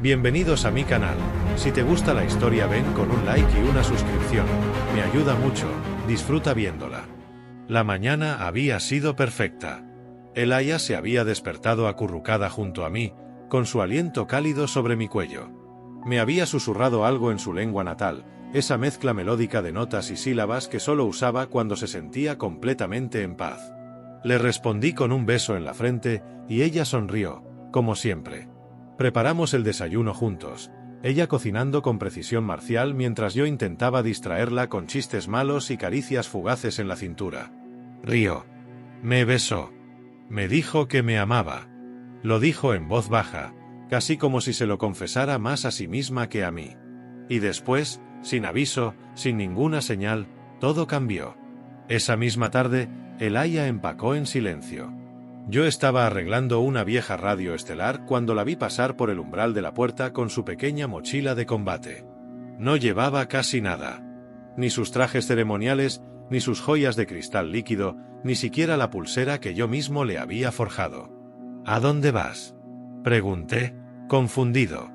Bienvenidos a mi canal. Si te gusta la historia ven con un like y una suscripción. Me ayuda mucho, disfruta viéndola. La mañana había sido perfecta. Elaya se había despertado acurrucada junto a mí, con su aliento cálido sobre mi cuello. Me había susurrado algo en su lengua natal, esa mezcla melódica de notas y sílabas que solo usaba cuando se sentía completamente en paz. Le respondí con un beso en la frente y ella sonrió, como siempre. Preparamos el desayuno juntos, ella cocinando con precisión marcial mientras yo intentaba distraerla con chistes malos y caricias fugaces en la cintura. Rió. Me besó. Me dijo que me amaba. Lo dijo en voz baja, casi como si se lo confesara más a sí misma que a mí. Y después, sin aviso, sin ninguna señal, todo cambió. Esa misma tarde, Elaya empacó en silencio. Yo estaba arreglando una vieja radio estelar cuando la vi pasar por el umbral de la puerta con su pequeña mochila de combate. No llevaba casi nada. Ni sus trajes ceremoniales, ni sus joyas de cristal líquido, ni siquiera la pulsera que yo mismo le había forjado. ¿A dónde vas?, pregunté, confundido.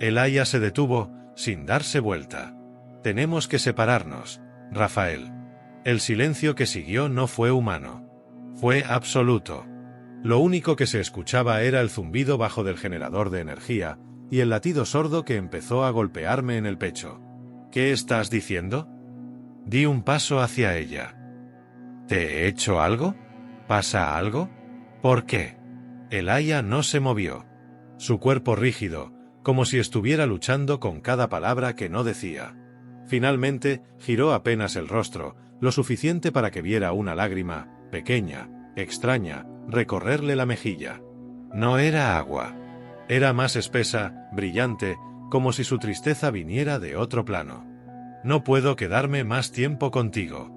Elaya se detuvo, sin darse vuelta. Tenemos que separarnos, Rafael. El silencio que siguió no fue humano. Fue absoluto. Lo único que se escuchaba era el zumbido bajo del generador de energía y el latido sordo que empezó a golpearme en el pecho. ¿Qué estás diciendo? Di un paso hacia ella. ¿Te he hecho algo? ¿Pasa algo? ¿Por qué? Elaya no se movió. Su cuerpo rígido, como si estuviera luchando con cada palabra que no decía. Finalmente, giró apenas el rostro, lo suficiente para que viera una lágrima, pequeña, extraña, recorrerle la mejilla. No era agua. Era más espesa, brillante, como si su tristeza viniera de otro plano. No puedo quedarme más tiempo contigo.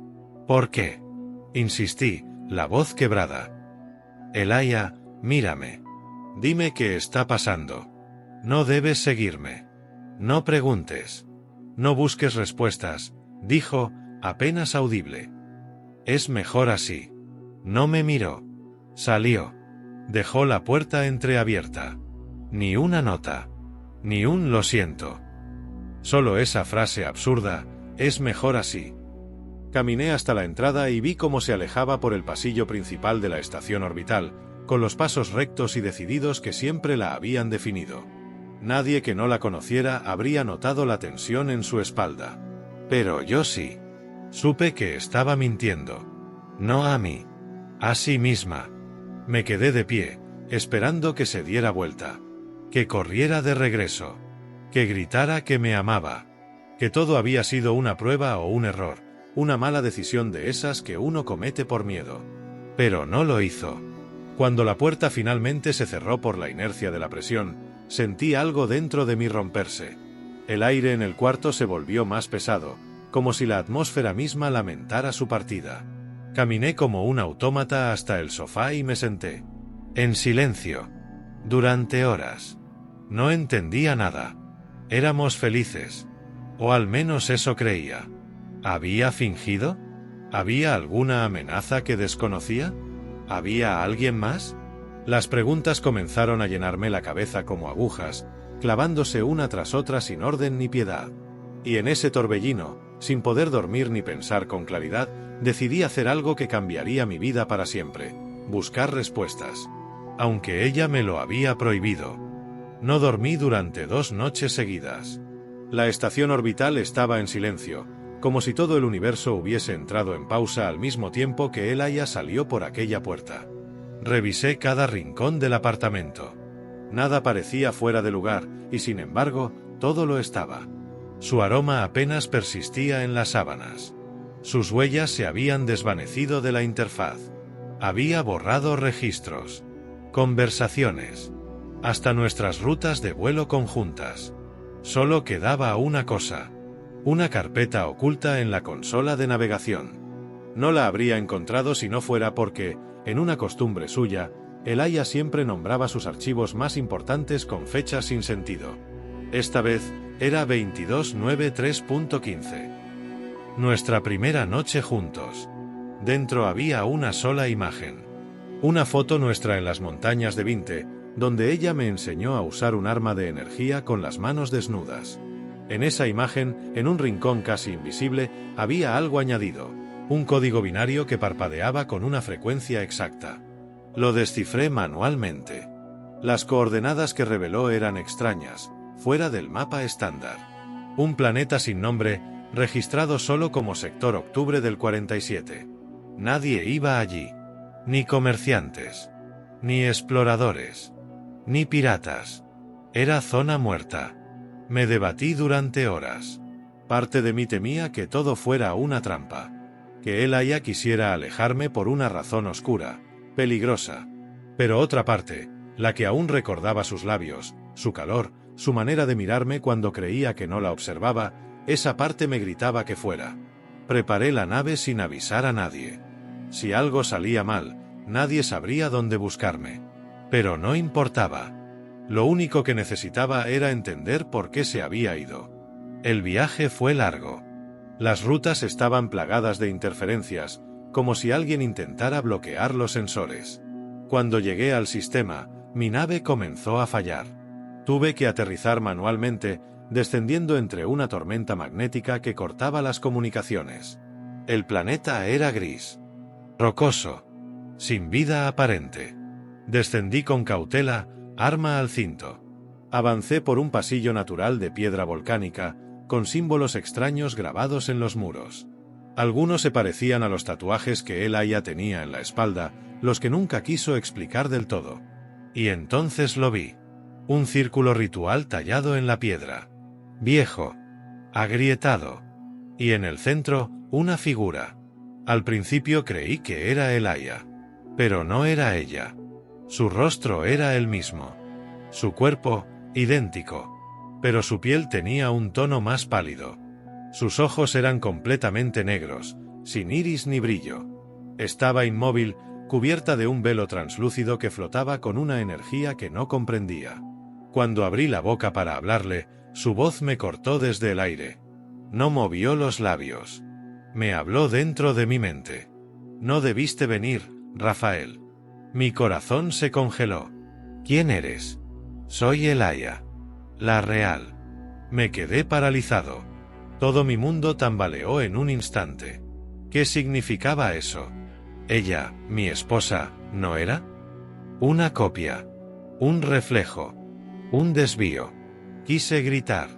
¿Por qué? Insistí, la voz quebrada. Elaya, mírame. Dime qué está pasando. No debes seguirme. No preguntes. No busques respuestas, dijo, apenas audible. Es mejor así. No me miró. Salió. Dejó la puerta entreabierta. Ni una nota. Ni un lo siento. Solo esa frase absurda, es mejor así. Caminé hasta la entrada y vi cómo se alejaba por el pasillo principal de la estación orbital, con los pasos rectos y decididos que siempre la habían definido. Nadie que no la conociera habría notado la tensión en su espalda. Pero yo sí. Supe que estaba mintiendo. No a mí. A sí misma. Me quedé de pie, esperando que se diera vuelta. Que corriera de regreso. Que gritara que me amaba. Que todo había sido una prueba o un error, una mala decisión de esas que uno comete por miedo. Pero no lo hizo. Cuando la puerta finalmente se cerró por la inercia de la presión, sentí algo dentro de mí romperse. El aire en el cuarto se volvió más pesado, como si la atmósfera misma lamentara su partida. Caminé como un autómata hasta el sofá y me senté. En silencio. Durante horas. No entendía nada. Éramos felices. O al menos eso creía. ¿Había fingido? ¿Había alguna amenaza que desconocía? ¿Había alguien más? Las preguntas comenzaron a llenarme la cabeza como agujas, clavándose una tras otra sin orden ni piedad. Y en ese torbellino, sin poder dormir ni pensar con claridad, decidí hacer algo que cambiaría mi vida para siempre: buscar respuestas. Aunque ella me lo había prohibido. No dormí durante 2 noches seguidas. La estación orbital estaba en silencio, como si todo el universo hubiese entrado en pausa al mismo tiempo que Elaya salió por aquella puerta. Revisé cada rincón del apartamento. Nada parecía fuera de lugar, y sin embargo, todo lo estaba. Su aroma apenas persistía en las sábanas. Sus huellas se habían desvanecido de la interfaz. Había borrado registros, conversaciones, hasta nuestras rutas de vuelo conjuntas. Solo quedaba una cosa: una carpeta oculta en la consola de navegación. No la habría encontrado si no fuera porque, en una costumbre suya, Elaya siempre nombraba sus archivos más importantes con fechas sin sentido. Esta vez, era 2293.15. Nuestra primera noche juntos. Dentro había una sola imagen. Una foto nuestra en las montañas de Vinte, donde ella me enseñó a usar un arma de energía con las manos desnudas. En esa imagen, en un rincón casi invisible, había algo añadido, un código binario que parpadeaba con una frecuencia exacta. Lo descifré manualmente. Las coordenadas que reveló eran extrañas, fuera del mapa estándar. Un planeta sin nombre, registrado solo como sector octubre del 47. Nadie iba allí. Ni comerciantes. Ni exploradores. Ni piratas. Era zona muerta. Me debatí durante horas. Parte de mí temía que todo fuera una trampa. Que Elia quisiera alejarme por una razón oscura, peligrosa. Pero otra parte, la que aún recordaba sus labios, su calor, su manera de mirarme cuando creía que no la observaba, esa parte me gritaba que fuera. Preparé la nave sin avisar a nadie. Si algo salía mal, nadie sabría dónde buscarme. Pero no importaba. Lo único que necesitaba era entender por qué se había ido. El viaje fue largo. Las rutas estaban plagadas de interferencias, como si alguien intentara bloquear los sensores. Cuando llegué al sistema, mi nave comenzó a fallar. Tuve que aterrizar manualmente, descendiendo entre una tormenta magnética que cortaba las comunicaciones. El planeta era gris. Rocoso. Sin vida aparente. Descendí con cautela, arma al cinto. Avancé por un pasillo natural de piedra volcánica, con símbolos extraños grabados en los muros. Algunos se parecían a los tatuajes que Elia tenía en la espalda, los que nunca quiso explicar del todo. Y entonces lo vi. Un círculo ritual tallado en la piedra. Viejo. Agrietado. Y en el centro, una figura. Al principio creí que era Elia. Pero no era ella. Su rostro era el mismo. Su cuerpo, idéntico. Pero su piel tenía un tono más pálido. Sus ojos eran completamente negros, sin iris ni brillo. Estaba inmóvil, cubierta de un velo translúcido que flotaba con una energía que no comprendía. Cuando abrí la boca para hablarle, su voz me cortó desde el aire. No movió los labios. Me habló dentro de mi mente. No debiste venir, Rafael. Mi corazón se congeló. ¿Quién eres? Soy Elia. La real. Me quedé paralizado. Todo mi mundo tambaleó en un instante. ¿Qué significaba eso? Ella, mi esposa, ¿no era? Una copia. Un reflejo. Un desvío. Quise gritar.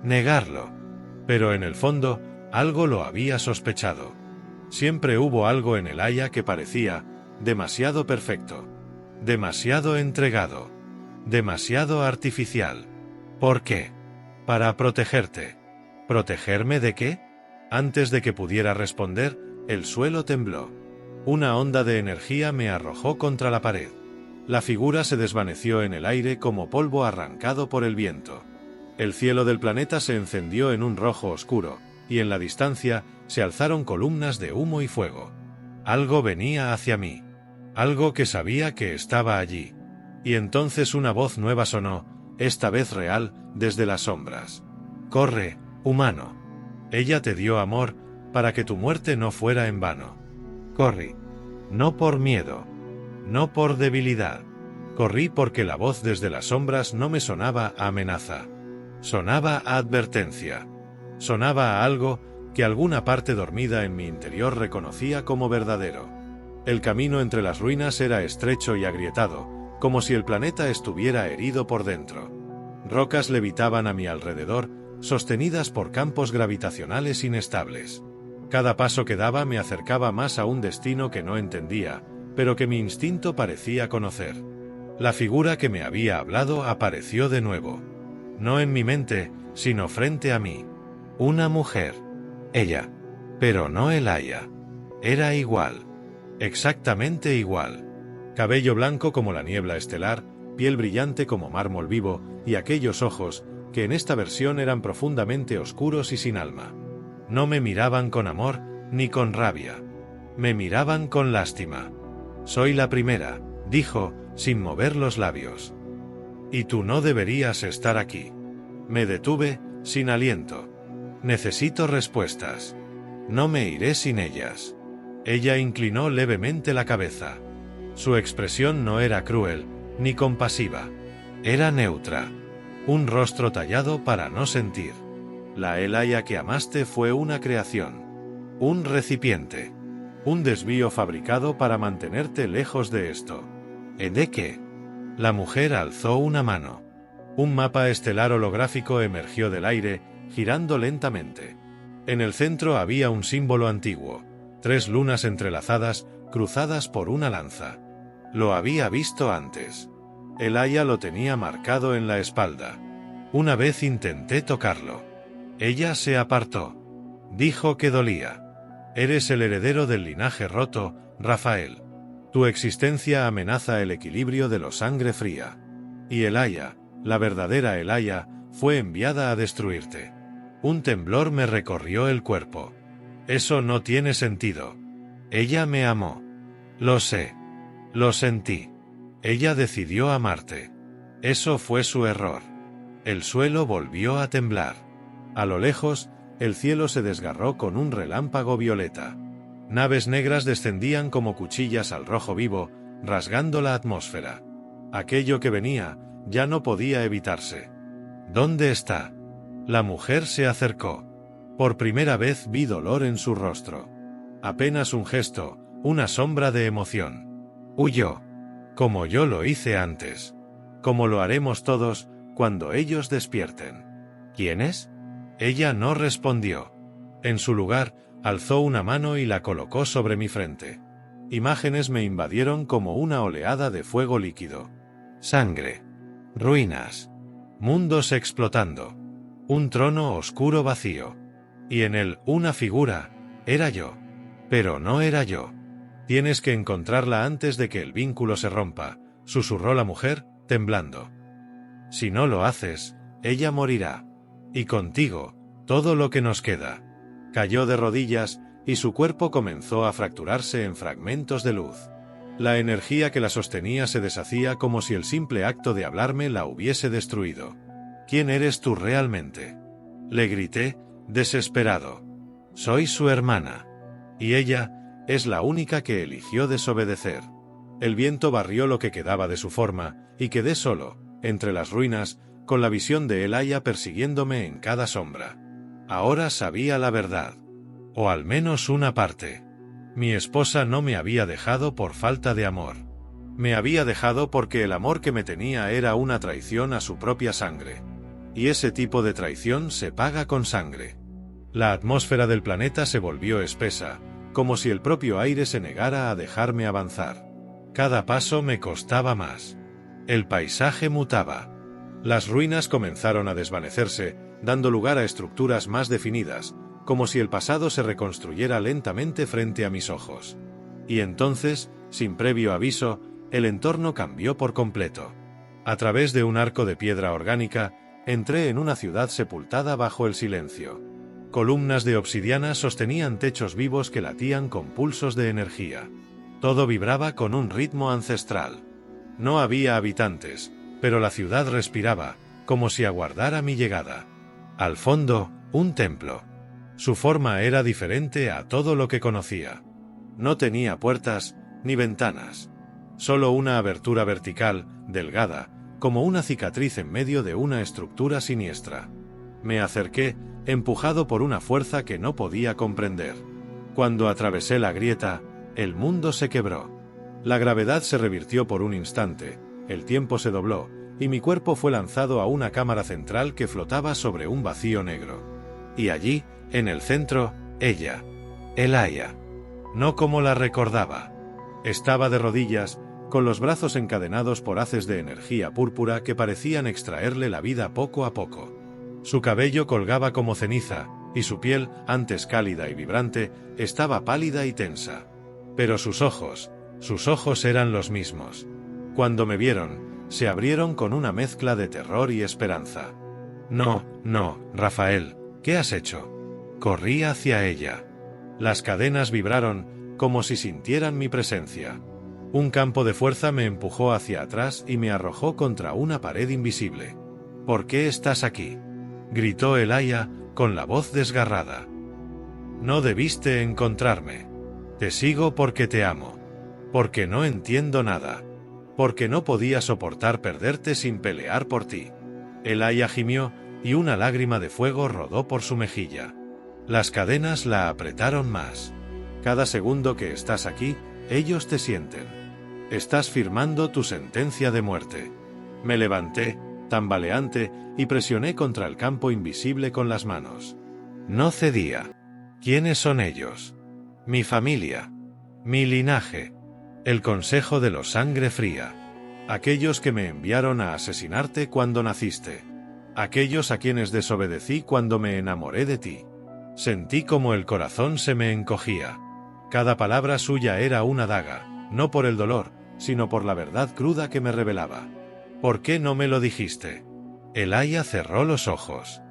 Negarlo. Pero en el fondo, algo lo había sospechado. Siempre hubo algo en Elia que parecía demasiado perfecto. Demasiado entregado. Demasiado artificial. ¿Por qué? Para protegerte. ¿Protegerme de qué? Antes de que pudiera responder, el suelo tembló. Una onda de energía me arrojó contra la pared. La figura se desvaneció en el aire como polvo arrancado por el viento. El cielo del planeta se encendió en un rojo oscuro, y en la distancia se alzaron columnas de humo y fuego. Algo venía hacia mí. Algo que sabía que estaba allí. Y entonces una voz nueva sonó, esta vez real, desde las sombras. Corre, humano. Ella te dio amor, para que tu muerte no fuera en vano. Corrí. No por miedo. No por debilidad. Corrí porque la voz desde las sombras no me sonaba a amenaza. Sonaba a advertencia. Sonaba a algo que alguna parte dormida en mi interior reconocía como verdadero. El camino entre las ruinas era estrecho y agrietado, como si el planeta estuviera herido por dentro. Rocas levitaban a mi alrededor, sostenidas por campos gravitacionales inestables. Cada paso que daba me acercaba más a un destino que no entendía, pero que mi instinto parecía conocer. La figura que me había hablado apareció de nuevo. No en mi mente, sino frente a mí. Una mujer. Ella. Pero no Elia. Era igual. Exactamente igual. Cabello blanco como la niebla estelar, piel brillante como mármol vivo, y aquellos ojos, que en esta versión eran profundamente oscuros y sin alma. No me miraban con amor, ni con rabia. Me miraban con lástima. Soy la primera, dijo, sin mover los labios. Y tú no deberías estar aquí. Me detuve, sin aliento. Necesito respuestas. No me iré sin ellas. Ella inclinó levemente la cabeza. Su expresión no era cruel, ni compasiva. Era neutra. Un rostro tallado para no sentir. La Elia que amaste fue una creación. Un recipiente. Un desvío fabricado para mantenerte lejos de esto. ¿De qué? La mujer alzó una mano. Un mapa estelar holográfico emergió del aire, girando lentamente. En el centro había un símbolo antiguo. 3 lunas entrelazadas, cruzadas por una lanza. Lo había visto antes. Elia lo tenía marcado en la espalda. Una vez intenté tocarlo. Ella se apartó. Dijo que dolía. Eres el heredero del linaje roto, Rafael. Tu existencia amenaza el equilibrio de la sangre fría. Y Elia, la verdadera Elia, fue enviada a destruirte. Un temblor me recorrió el cuerpo. Eso no tiene sentido. Ella me amó. Lo sé. Lo sentí. Ella decidió amarte. Eso fue su error. El suelo volvió a temblar. A lo lejos, el cielo se desgarró con un relámpago violeta. Naves negras descendían como cuchillas al rojo vivo, rasgando la atmósfera. Aquello que venía ya no podía evitarse. ¿Dónde está? La mujer se acercó. Por primera vez vi dolor en su rostro. Apenas un gesto, una sombra de emoción. Huyó. Como yo lo hice antes. Como lo haremos todos cuando ellos despierten. ¿Quiénes? Ella no respondió. En su lugar, alzó una mano y la colocó sobre mi frente. Imágenes me invadieron como una oleada de fuego líquido. Sangre. Ruinas. Mundos explotando. Un trono oscuro vacío. Y en él una figura. Era yo. Pero no era yo. Tienes que encontrarla antes de que el vínculo se rompa, susurró la mujer, temblando. Si no lo haces, ella morirá. Y contigo, todo lo que nos queda. Cayó de rodillas, y su cuerpo comenzó a fracturarse en fragmentos de luz. La energía que la sostenía se deshacía como si el simple acto de hablarme la hubiese destruido. ¿Quién eres tú realmente? Le grité, desesperado. Soy su hermana. Y ella es la única que eligió desobedecer. El viento barrió lo que quedaba de su forma, y quedé solo, entre las ruinas, con la visión de Elia persiguiéndome en cada sombra. Ahora sabía la verdad. O al menos una parte. Mi esposa no me había dejado por falta de amor. Me había dejado porque el amor que me tenía era una traición a su propia sangre. Y ese tipo de traición se paga con sangre. La atmósfera del planeta se volvió espesa, como si el propio aire se negara a dejarme avanzar. Cada paso me costaba más. El paisaje mutaba. Las ruinas comenzaron a desvanecerse, dando lugar a estructuras más definidas, como si el pasado se reconstruyera lentamente frente a mis ojos. Y entonces, sin previo aviso, el entorno cambió por completo. A través de un arco de piedra orgánica, entré en una ciudad sepultada bajo el silencio. Columnas de obsidiana sostenían techos vivos que latían con pulsos de energía. Todo vibraba con un ritmo ancestral. No había habitantes, pero la ciudad respiraba, como si aguardara mi llegada. Al fondo, un templo. Su forma era diferente a todo lo que conocía. No tenía puertas, ni ventanas. Solo una abertura vertical, delgada, como una cicatriz en medio de una estructura siniestra. Me acerqué, empujado por una fuerza que no podía comprender. Cuando atravesé la grieta, el mundo se quebró. La gravedad se revirtió por un instante, el tiempo se dobló, y mi cuerpo fue lanzado a una cámara central que flotaba sobre un vacío negro. Y allí, en el centro, ella. Elia. No como la recordaba. Estaba de rodillas, con los brazos encadenados por haces de energía púrpura que parecían extraerle la vida poco a poco. Su cabello colgaba como ceniza, y su piel, antes cálida y vibrante, estaba pálida y tensa. Pero sus ojos eran los mismos. Cuando me vieron, se abrieron con una mezcla de terror y esperanza. No, Rafael, ¿qué has hecho? Corrí hacia ella. Las cadenas vibraron, como si sintieran mi presencia. Un campo de fuerza me empujó hacia atrás y me arrojó contra una pared invisible. ¿Por qué estás aquí?, gritó Elia, con la voz desgarrada. No debiste encontrarme. Te sigo porque te amo. Porque no entiendo nada. porque no podía soportar perderte sin pelear por ti. Elaya gimió, y una lágrima de fuego rodó por su mejilla. Las cadenas la apretaron más. Cada segundo que estás aquí, ellos te sienten. Estás firmando tu sentencia de muerte. Me levanté, tambaleante, y presioné contra el campo invisible con las manos. No cedía. ¿Quiénes son ellos? Mi familia. Mi linaje. El consejo de los sangre fría. Aquellos que me enviaron a asesinarte cuando naciste. Aquellos a quienes desobedecí cuando me enamoré de ti. Sentí como el corazón se me encogía. Cada palabra suya era una daga, no por el dolor, sino por la verdad cruda que me revelaba. ¿Por qué no me lo dijiste? Elaya cerró los ojos.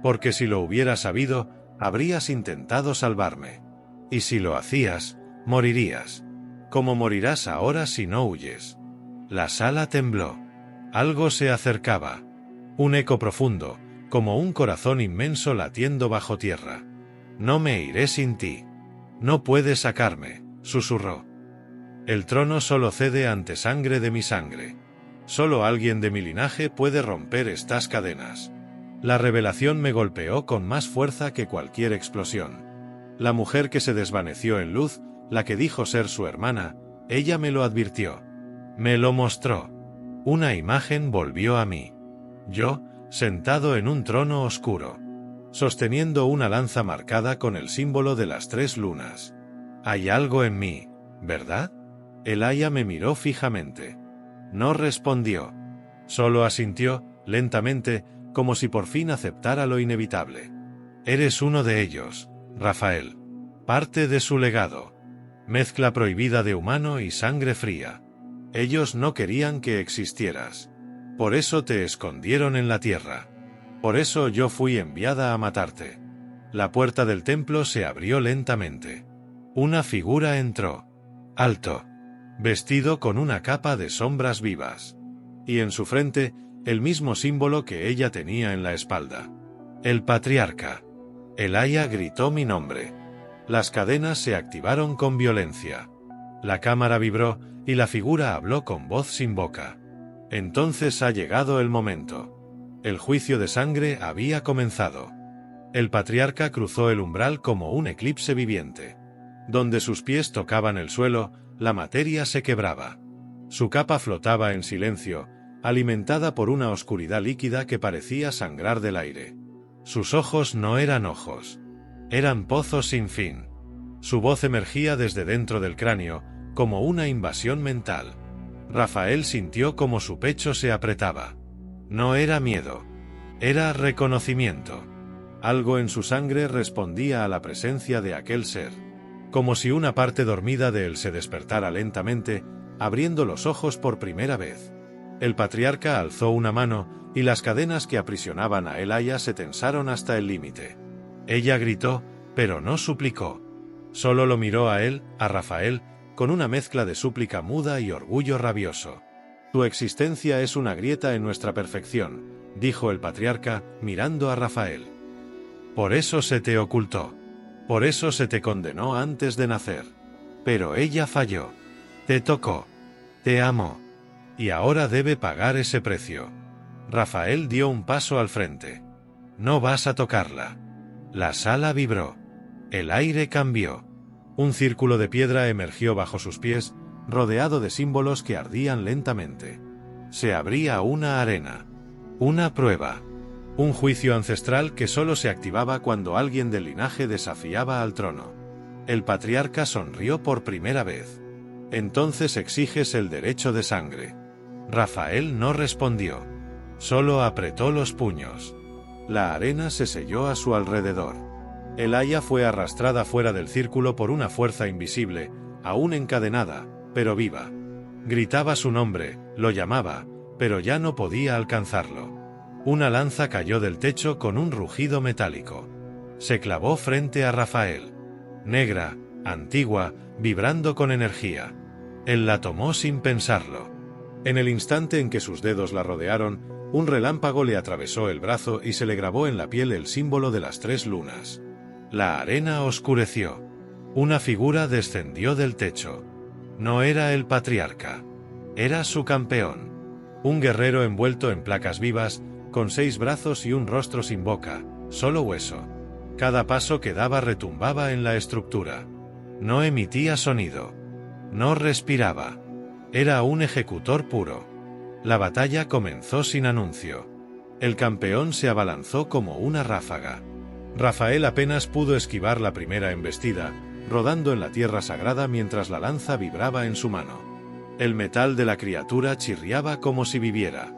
Porque si lo hubieras sabido, habrías intentado salvarme. Y si lo hacías, morirías. Como morirás ahora si no huyes. La sala tembló. Algo se acercaba. Un eco profundo, como un corazón inmenso latiendo bajo tierra. No me iré sin ti. No puedes sacarme, susurró. El trono solo cede ante sangre de mi sangre. Solo alguien de mi linaje puede romper estas cadenas. La revelación me golpeó con más fuerza que cualquier explosión. La mujer que se desvaneció en luz, la que dijo ser su hermana, ella me lo advirtió. Me lo mostró. Una imagen volvió a mí. Yo, sentado en un trono oscuro, sosteniendo una lanza marcada con el símbolo de las 3 lunas. Hay algo en mí, ¿verdad? Elaya me miró fijamente. No respondió. Solo asintió, lentamente, como si por fin aceptara lo inevitable. Eres uno de ellos, Rafael. Parte de su legado. Mezcla prohibida de humano y sangre fría. Ellos no querían que existieras. Por eso te escondieron en la tierra. Por eso yo fui enviada a matarte. La puerta del templo se abrió lentamente. Una figura entró. Alto. Vestido con una capa de sombras vivas. Y en su frente, el mismo símbolo que ella tenía en la espalda. El patriarca. Elaya gritó mi nombre. Las cadenas se activaron con violencia. La cámara vibró, y la figura habló con voz sin boca. Entonces ha llegado el momento. El juicio de sangre había comenzado. El patriarca cruzó el umbral como un eclipse viviente. Donde sus pies tocaban el suelo, la materia se quebraba. Su capa flotaba en silencio, alimentada por una oscuridad líquida que parecía sangrar del aire. Sus ojos no eran ojos. Eran pozos sin fin. Su voz emergía desde dentro del cráneo, como una invasión mental. Rafael sintió como su pecho se apretaba. No era miedo. Era reconocimiento. Algo en su sangre respondía a la presencia de aquel ser. Como si una parte dormida de él se despertara lentamente, abriendo los ojos por primera vez. El patriarca alzó una mano, y las cadenas que aprisionaban a Elaya se tensaron hasta el límite. Ella gritó, pero no suplicó. Solo lo miró a él, a Rafael, con una mezcla de súplica muda y orgullo rabioso. Tu existencia es una grieta en nuestra perfección, dijo el patriarca, mirando a Rafael. Por eso se te ocultó. Por eso se te condenó antes de nacer. Pero ella falló. Te tocó. Te amó. Y ahora debe pagar ese precio. Rafael dio un paso al frente. No vas a tocarla. La sala vibró. El aire cambió. Un círculo de piedra emergió bajo sus pies, rodeado de símbolos que ardían lentamente. Se abría una arena. Una prueba. Un juicio ancestral que solo se activaba cuando alguien del linaje desafiaba al trono. El patriarca sonrió por primera vez. Entonces exiges el derecho de sangre. Rafael no respondió. Solo apretó los puños. La arena se selló a su alrededor. Elaya fue arrastrada fuera del círculo por una fuerza invisible, aún encadenada, pero viva. Gritaba su nombre, lo llamaba, pero ya no podía alcanzarlo. Una lanza cayó del techo con un rugido metálico. Se clavó frente a Rafael. Negra, antigua, vibrando con energía. Él la tomó sin pensarlo. En el instante en que sus dedos la rodearon, un relámpago le atravesó el brazo y se le grabó en la piel el símbolo de las 3 lunas. La arena oscureció. Una figura descendió del techo. No era el patriarca. Era su campeón. Un guerrero envuelto en placas vivas, con 6 brazos y un rostro sin boca, solo hueso. Cada paso que daba retumbaba en la estructura. No emitía sonido. No respiraba. Era un ejecutor puro. La batalla comenzó sin anuncio. El campeón se abalanzó como una ráfaga. Rafael apenas pudo esquivar la primera embestida, rodando en la tierra sagrada mientras la lanza vibraba en su mano. El metal de la criatura chirriaba como si viviera.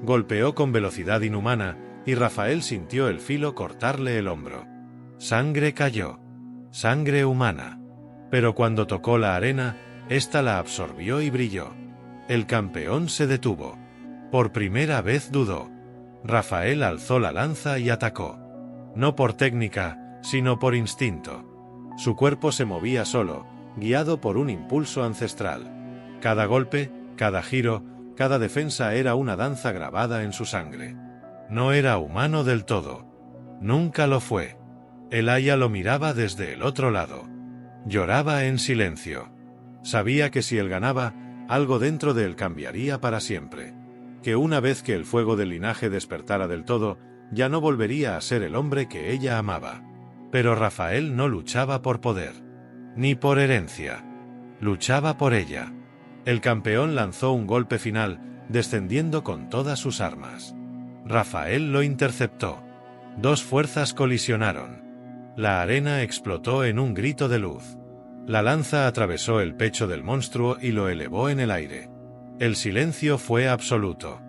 Golpeó con velocidad inhumana, y Rafael sintió el filo cortarle el hombro. Sangre cayó. Sangre humana. Pero cuando tocó la arena, ésta la absorbió y brilló. El campeón se detuvo. Por primera vez dudó. Rafael alzó la lanza y atacó. No por técnica, sino por instinto. Su cuerpo se movía solo, guiado por un impulso ancestral. Cada golpe, cada giro, cada defensa era una danza grabada en su sangre. No era humano del todo. Nunca lo fue. El Aya lo miraba desde el otro lado. Lloraba en silencio. Sabía que si él ganaba, algo dentro de él cambiaría para siempre. Que una vez que el fuego del linaje despertara del todo, ya no volvería a ser el hombre que ella amaba. Pero Rafael no luchaba por poder. Ni por herencia. Luchaba por ella. El campeón lanzó un golpe final, descendiendo con todas sus armas. Rafael lo interceptó. 2 fuerzas colisionaron. La arena explotó en un grito de luz. La lanza atravesó el pecho del monstruo y lo elevó en el aire. El silencio fue absoluto.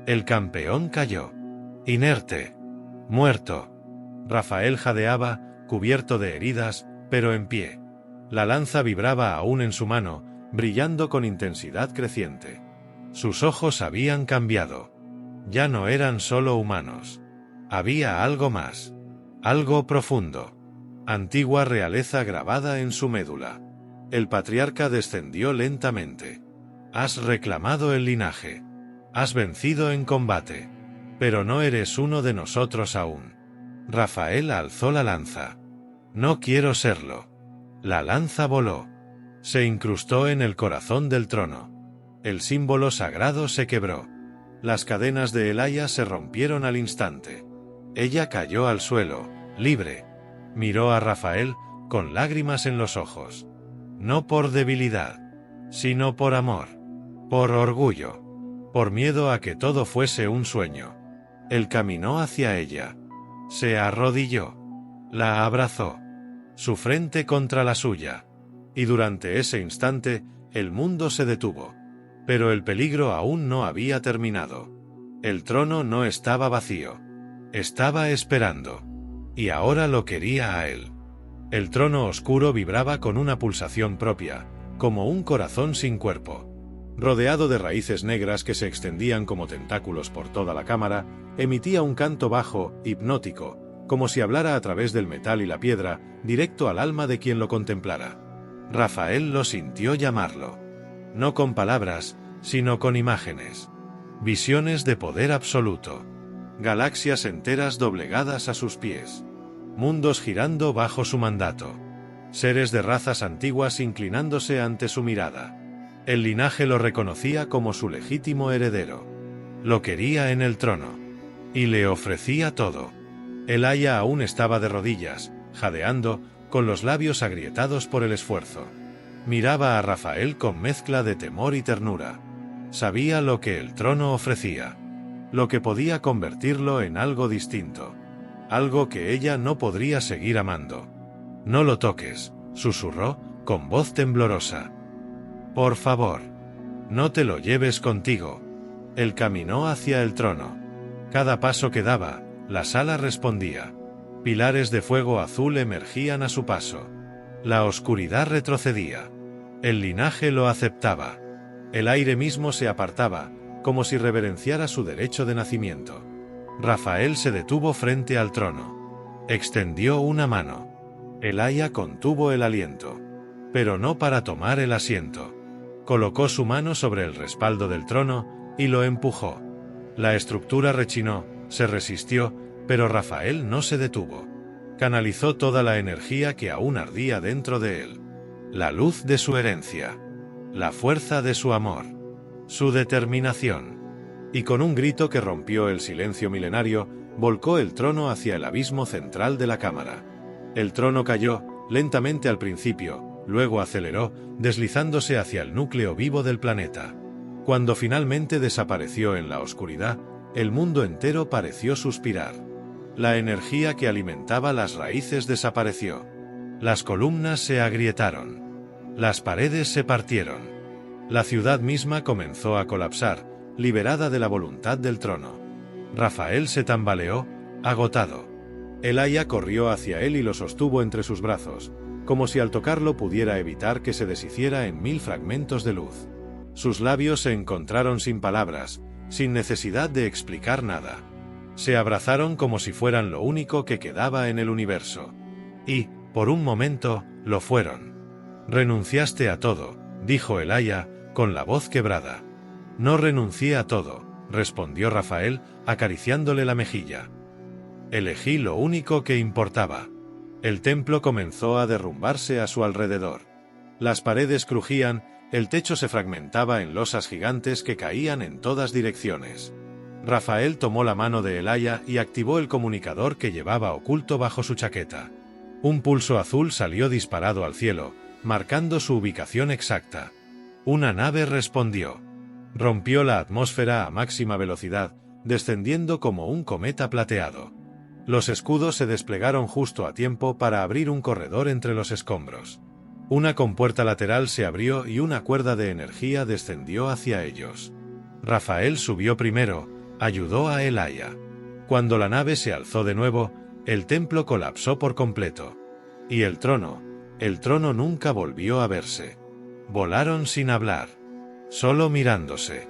El campeón cayó. Inerte. Muerto. Rafael jadeaba, cubierto de heridas, pero en pie. La lanza vibraba aún en su mano, brillando con intensidad creciente. Sus ojos habían cambiado. Ya no eran solo humanos. Había algo más. Algo profundo. Antigua realeza grabada en su médula. El patriarca descendió lentamente. Has reclamado el linaje. Has vencido en combate. Pero no eres uno de nosotros aún. Rafael alzó la lanza. No quiero serlo. La lanza voló. Se incrustó en el corazón del trono. El símbolo sagrado se quebró. Las cadenas de El Aya se rompieron al instante. Ella cayó al suelo, libre. Miró a Rafael, con lágrimas en los ojos. No por debilidad, sino por amor. Por orgullo. Por miedo a que todo fuese un sueño. Él caminó hacia ella. Se arrodilló. La abrazó. Su frente contra la suya. Y durante ese instante, el mundo se detuvo. Pero el peligro aún no había terminado. El trono no estaba vacío. Estaba esperando. Y ahora lo quería a él. El trono oscuro vibraba con una pulsación propia, como un corazón sin cuerpo. Rodeado de raíces negras que se extendían como tentáculos por toda la cámara, emitía un canto bajo, hipnótico, como si hablara a través del metal y la piedra, directo al alma de quien lo contemplara. Rafael lo sintió llamarlo. No con palabras, sino con imágenes. Visiones de poder absoluto. Galaxias enteras doblegadas a sus pies. Mundos girando bajo su mandato. Seres de razas antiguas inclinándose ante su mirada. El linaje lo reconocía como su legítimo heredero. Lo quería en el trono. Y le ofrecía todo. El Aya aún estaba de rodillas, jadeando, con los labios agrietados por el esfuerzo. Miraba a Rafael con mezcla de temor y ternura. Sabía lo que el trono ofrecía. Lo que podía convertirlo en algo distinto. Algo que ella no podría seguir amando. No lo toques, susurró, con voz temblorosa. Por favor. No te lo lleves contigo. Él caminó hacia el trono. Cada paso que daba, la sala respondía. Pilares de fuego azul emergían a su paso. La oscuridad retrocedía. El linaje lo aceptaba. El aire mismo se apartaba, como si reverenciara su derecho de nacimiento. Rafael se detuvo frente al trono. Extendió una mano. El Aya contuvo el aliento. Pero no para tomar el asiento. Colocó su mano sobre el respaldo del trono y lo empujó. La estructura rechinó, se resistió, pero Rafael no se detuvo. Canalizó toda la energía que aún ardía dentro de él. La luz de su herencia. La fuerza de su amor. su determinación. Y con un grito que rompió el silencio milenario, volcó el trono hacia el abismo central de la cámara. El trono cayó, lentamente al principio, luego aceleró, deslizándose hacia el núcleo vivo del planeta. Cuando finalmente desapareció en la oscuridad, el mundo entero pareció suspirar. La energía que alimentaba las raíces desapareció. Las columnas se agrietaron. Las paredes se partieron. La ciudad misma comenzó a colapsar, liberada de la voluntad del trono. Rafael se tambaleó, agotado. El Aya corrió hacia él y lo sostuvo entre sus brazos, como si al tocarlo pudiera evitar que se deshiciera en 1000 fragmentos de luz. Sus labios se encontraron sin palabras, sin necesidad de explicar nada. Se abrazaron como si fueran lo único que quedaba en el universo. Y, por un momento, lo fueron. «Renunciaste a todo», dijo el Aya, con la voz quebrada. «No renuncié a todo», respondió Rafael, acariciándole la mejilla. «Elegí lo único que importaba». El templo comenzó a derrumbarse a su alrededor. Las paredes crujían, el techo se fragmentaba en losas gigantes que caían en todas direcciones. Rafael tomó la mano de Elaya y activó el comunicador que llevaba oculto bajo su chaqueta. Un pulso azul salió disparado al cielo, marcando su ubicación exacta. Una nave respondió. Rompió la atmósfera a máxima velocidad, descendiendo como un cometa plateado. Los escudos se desplegaron justo a tiempo para abrir un corredor entre los escombros. Una compuerta lateral se abrió y una cuerda de energía descendió hacia ellos. Rafael subió primero, ayudó a Elaya. Cuando la nave se alzó de nuevo, el templo colapsó por completo. Y el trono nunca volvió a verse. Volaron sin hablar, solo mirándose.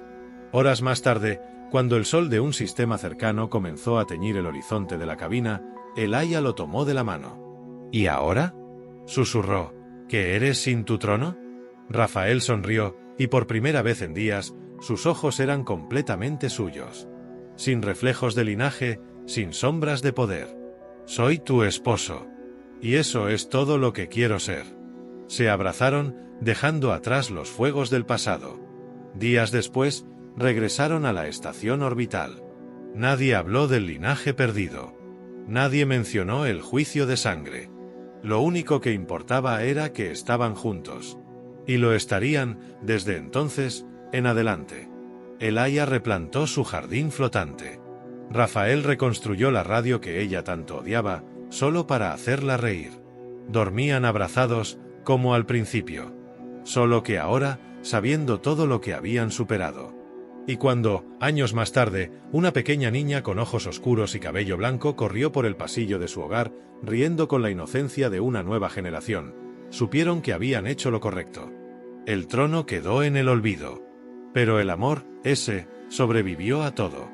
Horas más tarde, cuando el sol de un sistema cercano comenzó a teñir el horizonte de la cabina, Elaya lo tomó de la mano. «¿Y ahora?», susurró. «¿Qué eres sin tu trono?». Rafael sonrió, y por primera vez en días, sus ojos eran completamente suyos. Sin reflejos de linaje, sin sombras de poder. «Soy tu esposo. Y eso es todo lo que quiero ser». Se abrazaron, dejando atrás los fuegos del pasado. Días después, regresaron a la estación orbital. Nadie habló del linaje perdido. Nadie mencionó el juicio de sangre. Lo único que importaba era que estaban juntos. Y lo estarían, desde entonces, en adelante. Elaya replantó su jardín flotante. Rafael reconstruyó la radio que ella tanto odiaba, solo para hacerla reír. Dormían abrazados, como al principio. Solo que ahora, sabiendo todo lo que habían superado. Y cuando, años más tarde, una pequeña niña con ojos oscuros y cabello blanco corrió por el pasillo de su hogar, riendo con la inocencia de una nueva generación, supieron que habían hecho lo correcto. El trono quedó en el olvido. Pero el amor, ese, sobrevivió a todo.